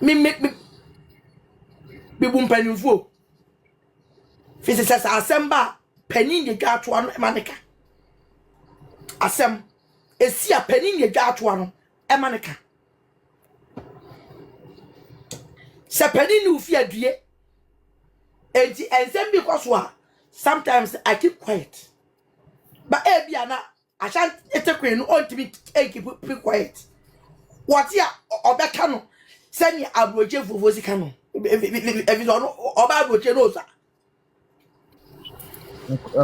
me bumpanimfo fisi sasa asemba panin ye gato ano emaneka asem esia panin ye gato ano emaneka se panin ni ufi adue enti ensem bi kwaso a sometimes I keep quiet but bia na I shan't etekwe no on to be keep quiet what ya obeka no send your abroje vovozi kano if you don't oba abroje no sa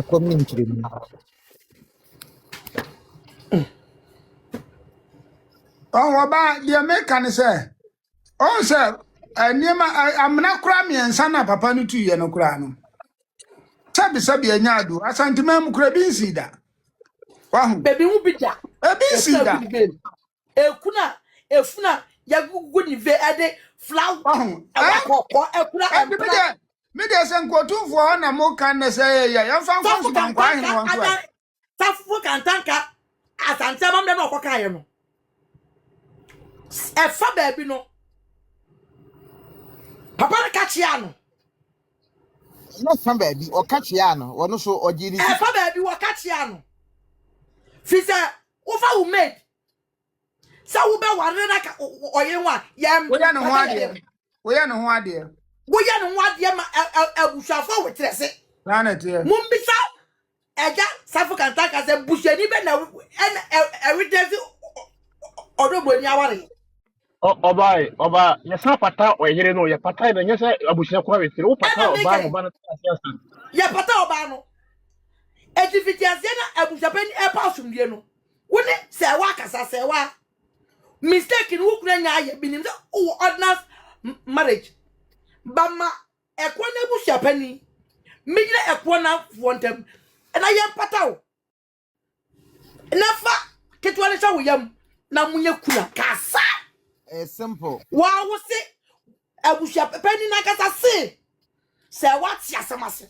community. Oh, about the American say. Oh, sir, I'm not cramming and sana papa no 2 year no crano. Sabi anyado, asantimam crabin that. Wow, baby who be da a busy that. Efuna ya gugu ni ve ade flower Wow, akoko ekuna empla media send quotum for na mo can say, ya found one quite. tafu kantanka asante mam dem okoka ye no efa baby no papa na kachia no Not some baby or Cachiano or no so or Gini. efa baby wo kachia no fisa ufa who made sa wo be ware na ka oyenwa yam We are no one dear. We are no one dear. wo ya no wade ma abusafo wetrese Planet here. mumbisa eja safu kantanka se busheni be na evidence odobo ni aware Oba, yes, not pata or here no, your pata, and yes, Abushia quality, oh, pata, Obama, ya pata oba no edifiti asiana abusapeni epasum die no woni se wa kasa se wa mistake ni wukuna nya aye binim se ordinance marriage bama ekwo na abusapeni migire ekwo na wontem na ye pata o na fa ketwa le sha woyam na munye kuna kasa Simple. wa wo se abusapeni na kasa se wa ti asemase